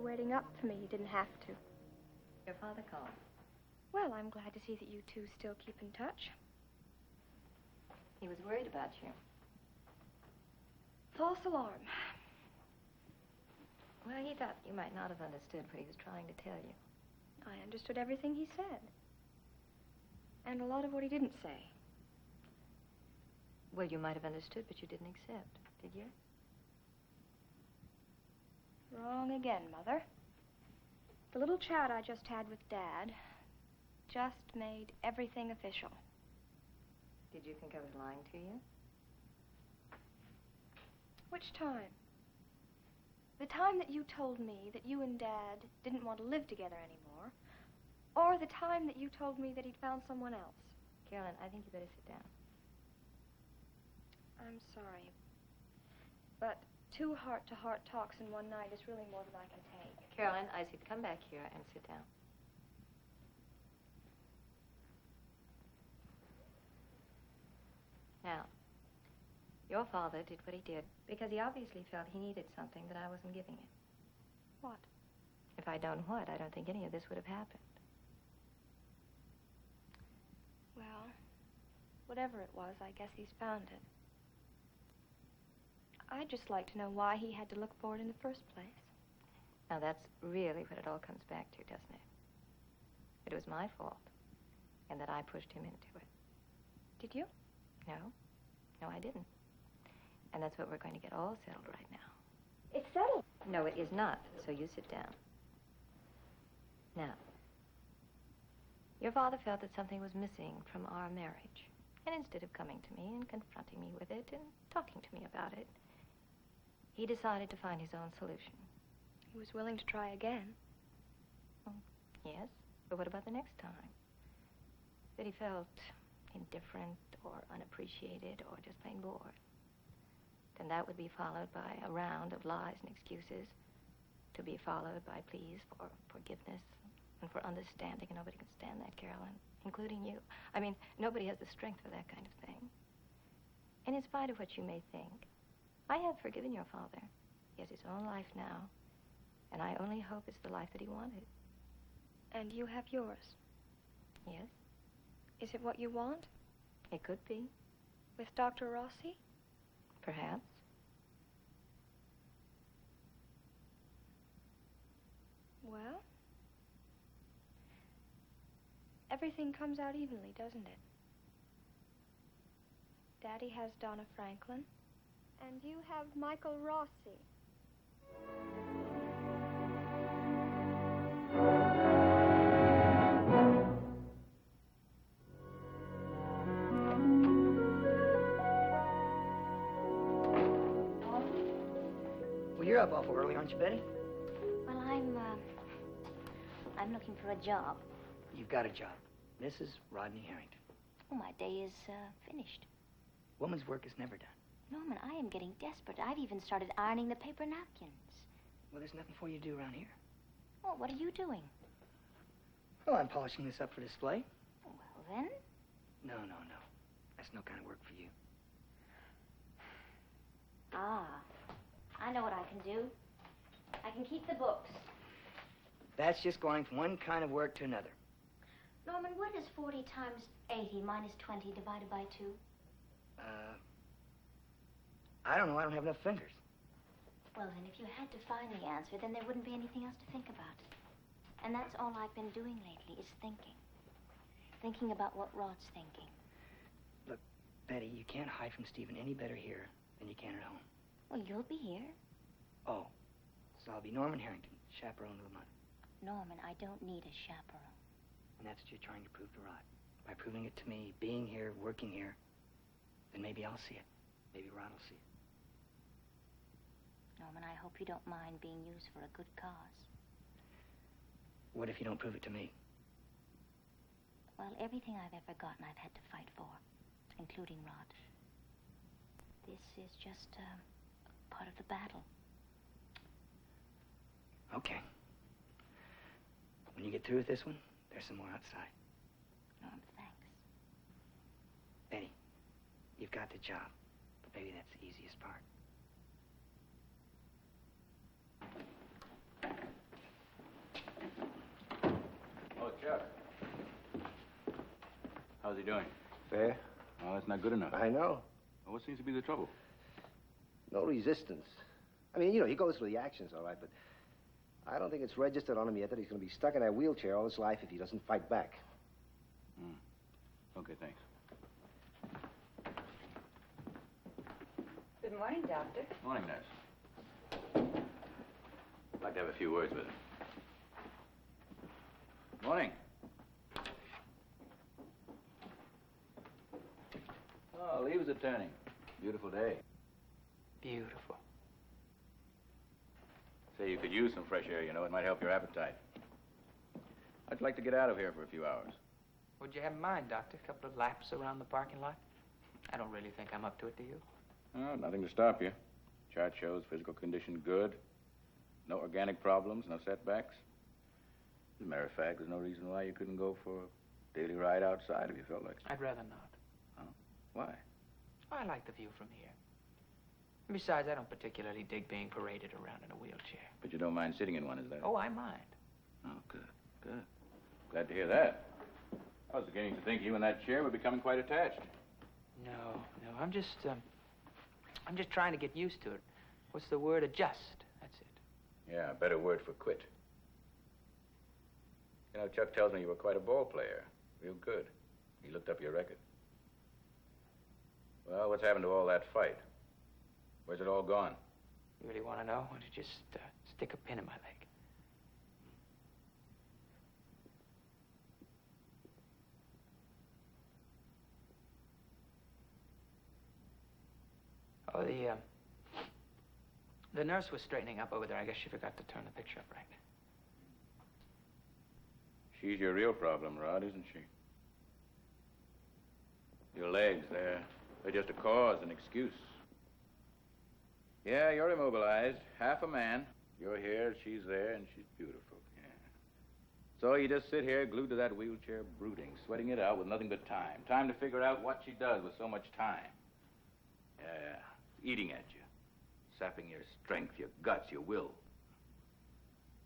waiting up for me. You didn't have to. Your father called. Well, I'm glad to see that you two still keep in touch. He was worried about you. False alarm. Well, he thought you might not have understood what he was trying to tell you. I understood everything he said. And a lot of what he didn't say. Well, you might have understood, but you didn't accept, did you? Wrong again, Mother. The little chat I just had with Dad just made everything official. Did you think I was lying to you? Which time? The time that you told me that you and Dad didn't want to live together anymore, or the time that you told me that he'd found someone else? Carolyn, I think you better sit down. I'm sorry, but 2 heart-to-heart talks in one night is really more than I can take. Carolyn, I said come back here and sit down. Now, your father did what he did because he obviously felt he needed something that I wasn't giving him. What? If I'd known what, I don't think any of this would have happened. Well, whatever it was, I guess he's found it. I'd just like to know why he had to look for it in the first place. Now, that's really what it all comes back to, doesn't it? It was my fault, and that I pushed him into it. Did you? No. No, I didn't. And that's what we're going to get all settled right now. It's settled. No, it is not, so you sit down. Now, your father felt that something was missing from our marriage. And instead of coming to me and confronting me with it and talking to me about it, he decided to find his own solution. He was willing to try again. Well, yes, but what about the next time? That he felt indifferent or unappreciated or just plain bored. Then that would be followed by a round of lies and excuses, to be followed by pleas for forgiveness and for understanding, and nobody can stand that, Carolyn, including you. I mean, nobody has the strength for that kind of thing. And in spite of what you may think, I have forgiven your father. He has his own life now, and I only hope it's the life that he wanted. And you have yours? Yes. Is it what you want? It could be. With Dr. Rossi? Perhaps. Well, everything comes out evenly, doesn't it? Daddy has Donna Franklin, and you have Michael Rossi. Well, you're up awful early, aren't you, Betty? Well, I'm looking for a job. You've got a job. Mrs. Rodney Harrington. Oh, my day is finished. Woman's work is never done. Norman, I am getting desperate. I've even started ironing the paper napkins. Well, there's nothing for you to do around here. Oh, what are you doing? Well, I'm polishing this up for display. Well, then. No. That's no kind of work for you. Ah, I know what I can do. I can keep the books. That's just going from one kind of work to another. Norman, what is 40 times 80 minus 20 divided by 2? I don't know. I don't have enough fingers. Well, then, if you had to find the answer, then there wouldn't be anything else to think about. And that's all I've been doing lately, is thinking. Thinking about what Rod's thinking. Look, Betty, you can't hide from Stephen any better here than you can at home. Well, you'll be here. Oh, so I'll be Norman Harrington, chaperone of the month. Norman, I don't need a chaperone. And that's what you're trying to prove to Rod. By proving it to me, being here, working here, then maybe I'll see it. Maybe Rod will see it. Norman, I hope you don't mind being used for a good cause. What if you don't prove it to me? Well, everything I've ever gotten, I've had to fight for, including Rod. This is just part of the battle. Okay. When you get through with this one, there's some more outside. Norm, thanks. Betty, you've got the job, but maybe that's the easiest part. How's he doing? Fair. Well, that's not good enough. I know. Well, what seems to be the trouble? No resistance. I mean, he goes through the actions, all right, but I don't think it's registered on him yet that he's going to be stuck in that wheelchair all his life if he doesn't fight back. Okay, thanks. Good morning, Doctor. Morning, nurse. I'd like to have a few words with him. Morning. Oh, leaves are turning. Beautiful day. Beautiful. Say, you could use some fresh air, you know. It might help your appetite. I'd like to get out of here for a few hours. Would you have in mind, Doctor? A couple of laps around the parking lot? I don't really think I'm up to it, do you? Oh, nothing to stop you. Chart shows physical condition good. No organic problems, no setbacks. As a matter of fact, there's no reason why you couldn't go for a daily ride outside if you felt like it. I'd rather not. Oh, why? I like the view from here. Besides, I don't particularly dig being paraded around in a wheelchair. But you don't mind sitting in one, is that? Oh, I mind. Oh, good, good. Glad to hear that. I was beginning to think you and that chair were becoming quite attached. No, I'm just trying to get used to it. What's the word? Adjust. That's it. Yeah, a better word for quit. You know, Chuck tells me you were quite a ball player. Real good. He looked up your record. Well, what's happened to all that fight? Where's it all gone? You really want to know? Why don't you just stick a pin in my leg? Oh, the nurse was straightening up over there. I guess she forgot to turn the picture up right. She's your real problem, Rod, isn't she? Your legs, they're just a cause, an excuse. Yeah, you're immobilized, half a man. You're here, she's there, and she's beautiful. Yeah. So you just sit here glued to that wheelchair, brooding, sweating it out with nothing but time. Time to figure out what she does with so much time. Yeah, eating at you, sapping your strength, your guts, your will.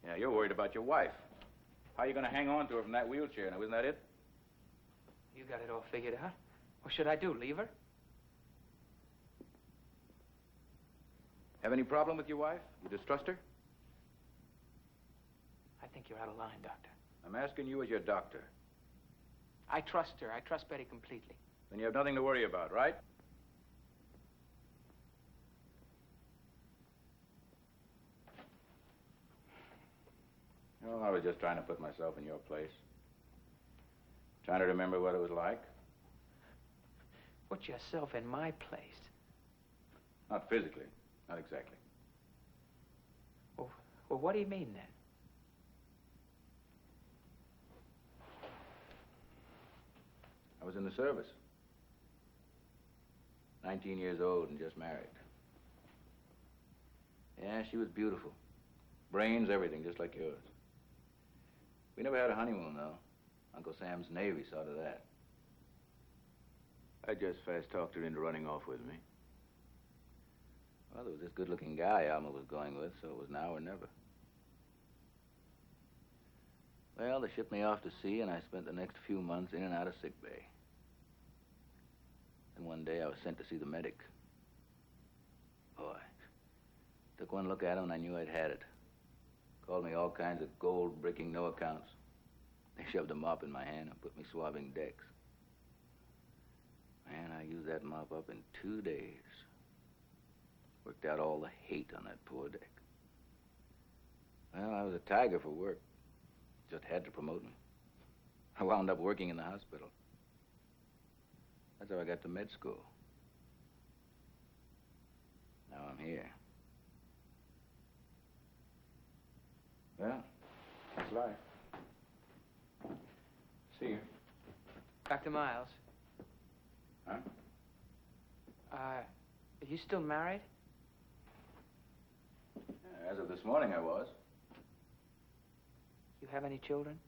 Yeah, you're worried about your wife. How are you going to hang on to her from that wheelchair? Now, isn't that it? You got it all figured out. What should I do, leave her? Have any problem with your wife? You distrust her? I think you're out of line, Doctor. I'm asking you as your doctor. I trust her. I trust Betty completely. Then you have nothing to worry about, right? Oh, I was just trying to put myself in your place. Trying to remember what it was like. Put yourself in my place. Not physically. Not exactly. Well, what do you mean, then? I was in the service. 19 years old and just married. Yeah, she was beautiful. Brains, everything, just like yours. We never had a honeymoon, though. Uncle Sam's Navy saw to that. I just fast-talked her into running off with me. Well, there was this good-looking guy Alma was going with, so it was now or never. Well, they shipped me off to sea, and I spent the next few months in and out of sick bay. Then one day I was sent to see the medic. Boy, took one look at him, and I knew I'd had it. Called me all kinds of gold-bricking no-accounts. They shoved a mop in my hand and put me swabbing decks. Man, I used that mop up in 2 days. Worked out all the hate on that poor deck. Well, I was a tiger for work. Just had to promote me. I wound up working in the hospital. That's how I got to med school. Now I'm here. Well, that's life. See you. Dr. Miles. Huh? Are you still married? As of this morning, I was. You have any children?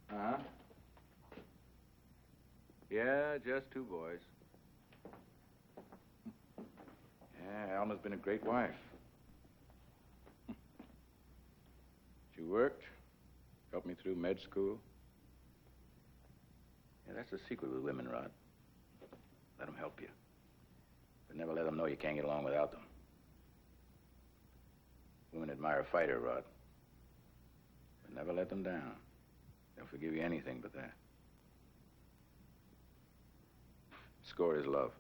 Uh-huh. Yeah, just 2 boys. Yeah, Alma's been a great wife. She worked, helped me through med school, Yeah, that's the secret with women, Rod. Let them help you. But never let them know you can't get along without them. Women admire a fighter, Rod. But never let them down. They'll forgive you anything but that. Score is love.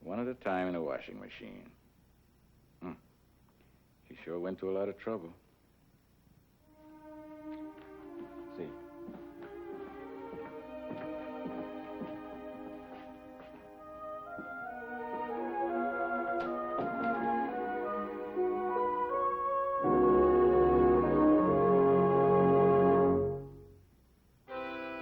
One at a time in a washing machine. She sure went to a lot of trouble. See.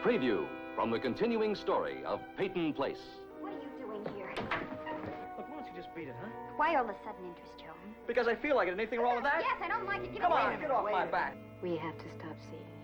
Preview from the continuing story of Peyton Place. What are you doing here? Look, why don't you just beat it, huh? Why all the sudden interest, Joe? Because I feel like it. Anything wrong with that? Yes, I don't like it. Get Come away on, from get me. off my back. We have to stop seeing